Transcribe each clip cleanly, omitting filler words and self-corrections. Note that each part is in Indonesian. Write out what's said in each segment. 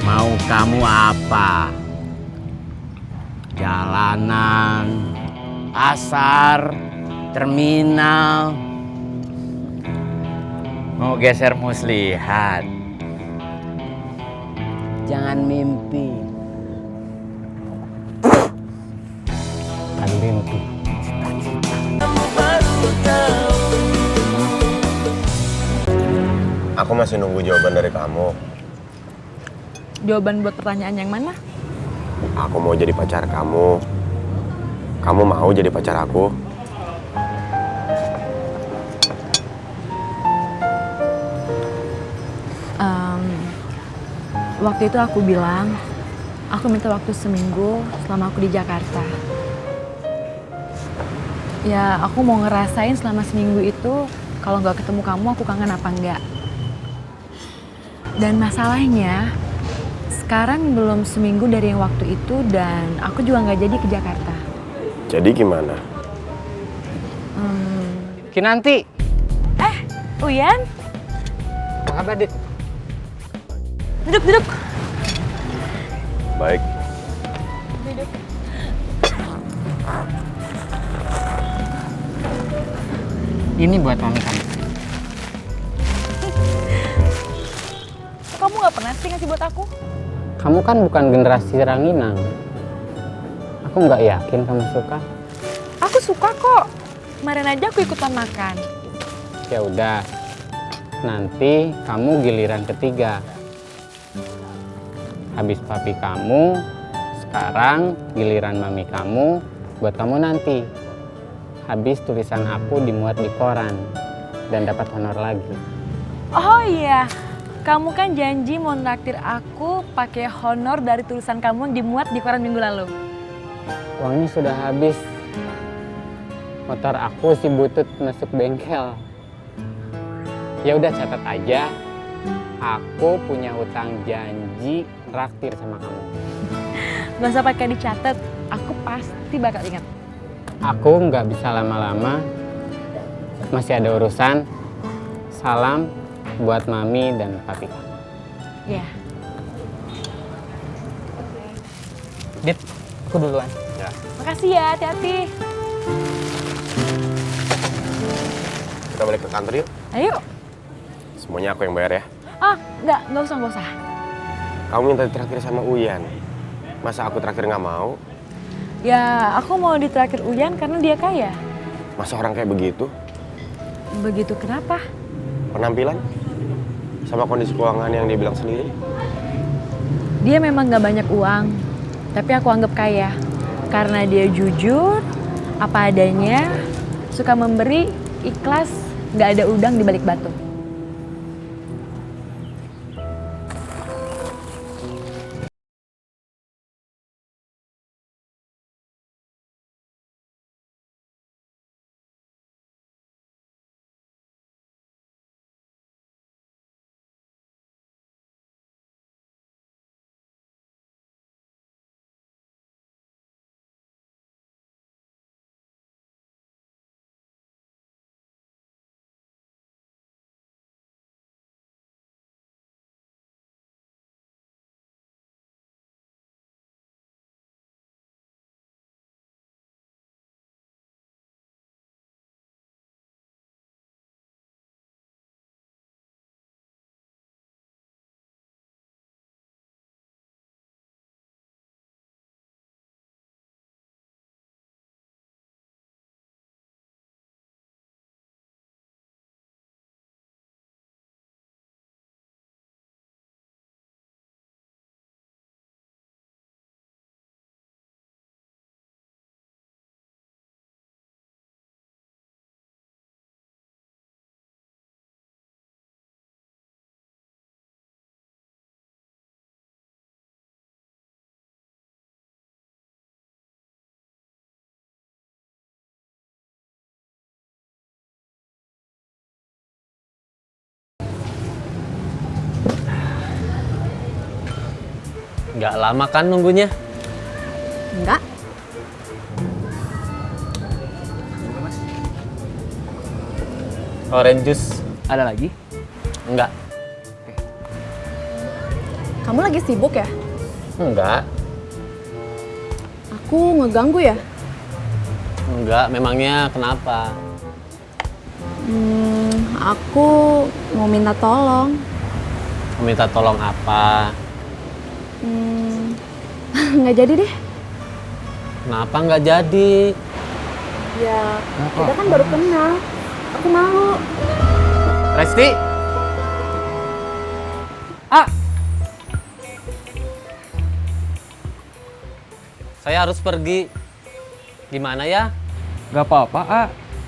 Mau kamu apa? Jalanan, pasar, terminal. Mau geser muslihat. Jangan mimpi. Kan mimpi. Aku masih nunggu jawaban dari kamu. Jawaban buat pertanyaan yang mana? Aku mau jadi pacar kamu. Kamu mau jadi pacar aku? Waktu itu aku bilang, aku minta waktu seminggu selama aku di Jakarta. Ya, aku mau ngerasain selama seminggu itu kalau nggak ketemu kamu, aku kangen apa enggak. Dan masalahnya, sekarang belum seminggu dari yang waktu itu dan aku juga nggak jadi ke Jakarta. Jadi gimana? Kinanti. Uyan, Apa kabar, Dit? duduk. Baik. Ini buat mami kamu. Kamu nggak pernah sih ngasih buat aku? Kamu kan bukan generasi ranginang. Aku nggak yakin kamu suka. Aku suka kok. Kemarin aja aku ikutan makan. Ya udah. Nanti kamu giliran ketiga. Habis papi kamu, sekarang giliran mami kamu, buat kamu nanti. Habis tulisan aku dimuat di koran dan dapat honor lagi. Oh iya, kamu kan janji mau traktir aku pakai honor dari tulisan kamu yang dimuat di koran minggu lalu. Uangnya sudah habis. Motor aku si butut masuk bengkel. Ya udah catat aja. Aku punya hutang janji traktir sama kamu. Gak usah pakai dicatat, aku pasti bakal ingat. Aku nggak bisa lama-lama. Masih ada urusan. Salam buat mami dan papi. Ya. Dit, aku duluan. Ya. Makasih ya, hati-hati. Kita balik ke kantor yuk. Ayo. Semuanya aku yang bayar ya. Nggak usah. Kamu minta ditraktir sama Uyan. Masa aku traktir nggak mau? Ya, aku mau ditraktir Uyan karena dia kaya. Masa orang kayak begitu? Begitu kenapa? Penampilan? Sama kondisi keuangan yang dia bilang sendiri? Dia memang nggak banyak uang, tapi aku anggap kaya. Karena dia jujur, apa adanya, suka memberi, ikhlas, nggak ada udang di balik batu. Nggak lama kan nunggunya? Enggak. Orange juice. Ada lagi? Enggak. Kamu lagi sibuk ya? Enggak, Aku ngeganggu ya? enggak. Memangnya kenapa? Aku mau minta tolong. Meminta tolong apa? Nggak jadi deh. Kenapa nggak jadi? Ya, kita kan baru kenal. Aku malu. Resti? Ah! Saya harus pergi. Gimana ya? Gak apa-apa, A.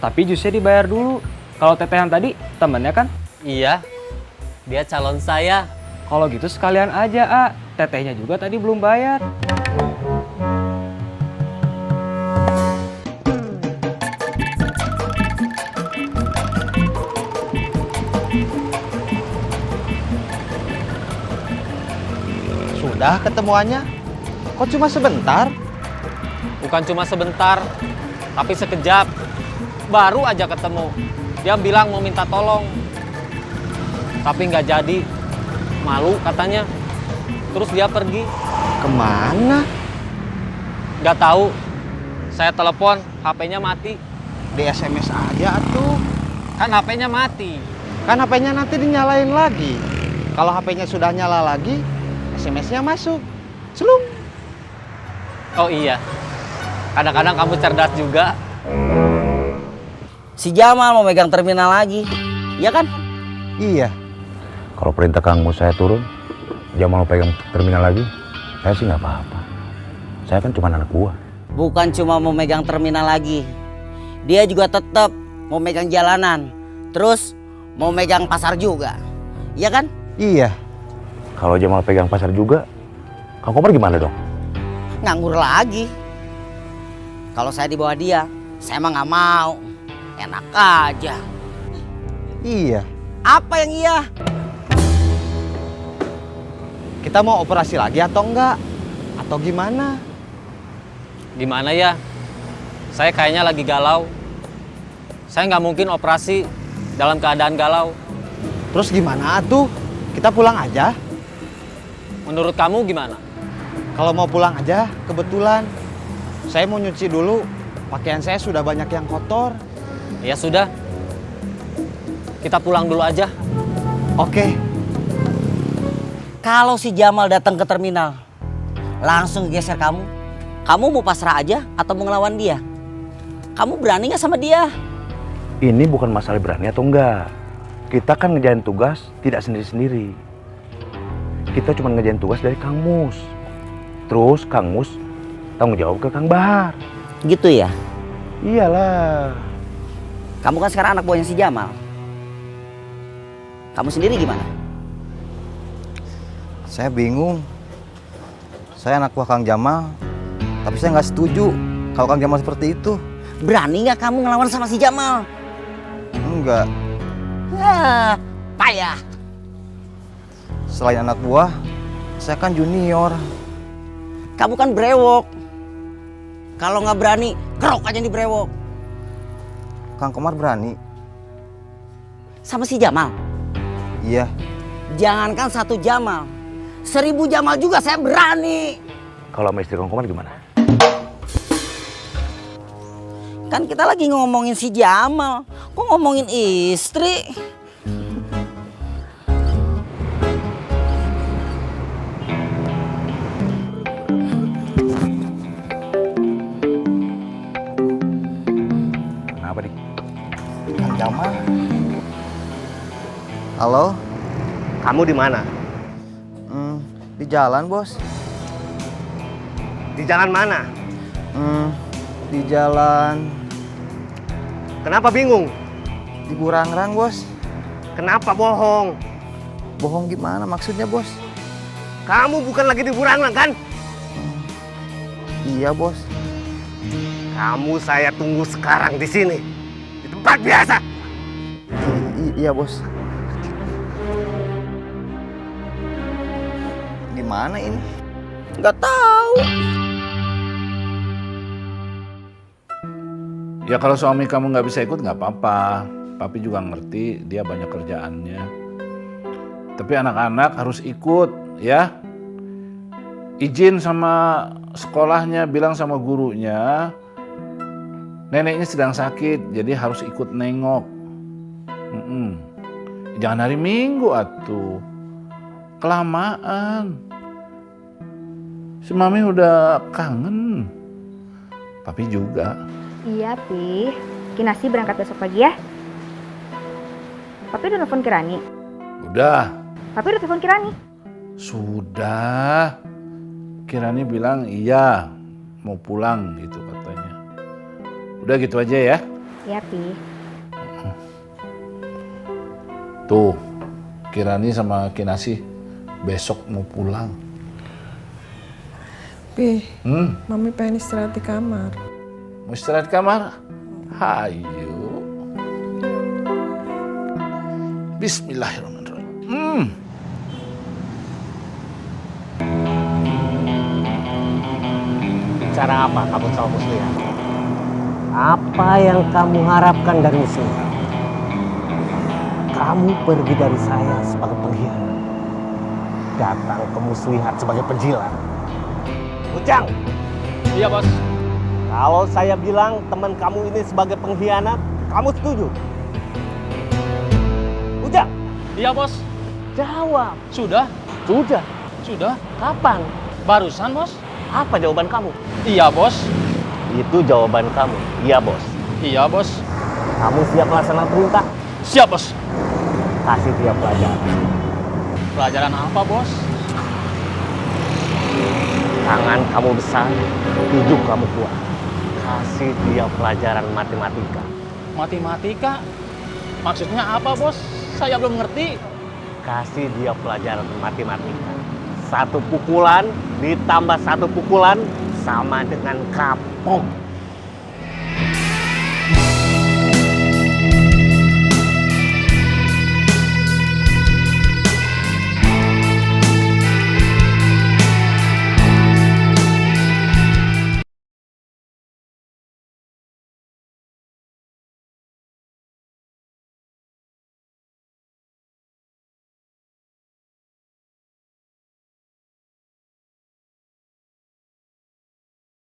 Tapi jusnya dibayar dulu. Kalau teteh yang tadi, temennya kan? Iya, dia calon saya. Kalau gitu sekalian aja, A. Tetehnya juga tadi belum bayar. Sudah ketemuannya? Kok cuma sebentar? Bukan cuma sebentar, tapi sekejap. Baru aja ketemu. Dia bilang mau minta tolong. Tapi nggak jadi. Malu katanya. Terus dia pergi. Kemana? Nggak tahu. Saya telepon, HP-nya mati. Di SMS aja atuh. Kan HP-nya mati. Kan HP-nya nanti dinyalain lagi. Kalau HP-nya sudah nyala lagi, SMS-nya masuk. Selum. Oh iya. Kadang-kadang kamu cerdas juga. Si Jamal mau megang terminal lagi, iya kan? Iya. Kalau perintah Kang Mus saya turun, dia mau pegang terminal lagi, saya sih nggak apa-apa. Saya kan cuma anak buah. Bukan cuma mau megang terminal lagi, dia juga tetap mau megang jalanan, terus mau megang pasar juga, iya kan? Iya. Kalau Jamal pegang pasar juga, Kang Komar gimana dong? Nganggur lagi. Kalau saya di bawah dia, saya emang nggak mau. Enak aja. Iya. Apa yang iya? Kita mau operasi lagi atau enggak? Atau gimana? Gimana ya? Saya kayaknya lagi galau. Saya nggak mungkin operasi dalam keadaan galau. Terus gimana atuh? Kita pulang aja? Menurut kamu gimana? Kalau mau pulang aja, kebetulan. Saya mau nyuci dulu. Pakaian saya sudah banyak yang kotor. Ya sudah. Kita pulang dulu aja. Oke. Kalau si Jamal datang ke terminal, langsung geser kamu. Kamu mau pasrah aja atau mau ngelawan dia? Kamu berani nggak sama dia? Ini bukan masalah berani atau enggak. Kita kan ngejalan tugas tidak sendiri-sendiri. Kita cuma ngejalan tugas dari Kang Mus. Terus Kang Mus tanggung jawab ke Kang Bahar. Gitu ya? Iyalah. Kamu kan sekarang anak buahnya si Jamal. Kamu sendiri gimana? Saya bingung. Saya anak buah Kang Jamal, tapi saya nggak setuju kalau Kang Jamal seperti itu. Berani nggak kamu ngelawan sama si Jamal? Enggak. Payah. Selain anak buah, saya kan junior. Kamu kan brewok. Kalau nggak berani, kerok aja di brewok. Kang Komar berani. Sama si Jamal? Iya. Jangankan 1 Jamal, 1000 Jamal juga saya berani. Kalau sama istri Kang Komar gimana? Kan kita lagi ngomongin si Jamal, kok ngomongin istri? Kenapa nih? Kang Jamal. Halo? Kamu di mana? Di jalan, Bos. Di jalan mana? Di jalan Kenapa bingung? di Burangrang, Bos. Kenapa bohong? Bohong gimana maksudnya, Bos? Kamu bukan lagi di Burangrang kan? Iya, Bos. Kamu saya tunggu sekarang di sini. Di tempat biasa. Iya, Bos. Di mana ini? Nggak tahu. Ya kalau suami kamu nggak bisa ikut nggak apa-apa. Papi juga ngerti dia banyak kerjaannya. Tapi anak-anak harus ikut ya. izin sama sekolahnya, bilang sama gurunya, neneknya sedang sakit, jadi harus ikut nengok. Jangan hari Minggu atuh, kelamaan. Si Mami udah kangen, Papi juga. Iya, Pi. Kinasi berangkat besok pagi ya. Papi udah telepon Kirani. Udah. Papi udah telepon Kirani. Sudah. Kirani bilang iya, mau pulang gitu katanya. Udah gitu aja ya. Iya, Pi. Tuh, Kirani sama Kinasi besok mau pulang. Pi, Mami pengen istirahat di kamar. Mau istirahat di kamar? Hayu. Bismillahirrahmanirrahim. Cara apa kamu sama Muslihat? Apa yang kamu harapkan dari Muslihat? Kamu pergi dari saya sebagai pengkhianat, datang ke Muslihat sebagai penjilat. Ujang! Iya, Bos. Kalau saya bilang teman kamu ini sebagai pengkhianat, kamu setuju? Ujang! Iya, Bos. Jawab. Sudah? Sudah. Sudah? Kapan? Barusan, Bos. Apa jawaban kamu? Iya, Bos. Itu jawaban kamu. Iya, Bos. Iya, Bos. Kamu siap melaksanakan perintah? Siap, Bos. Kasih dia pelajaran. Pelajaran apa, Bos? Tangan kamu besar, hidup kamu kuat. Kasih dia pelajaran matematika. Matematika? Maksudnya apa, Bos? Saya belum ngerti. Kasih dia pelajaran matematika. 1 pukulan ditambah 1 pukulan sama dengan kapok.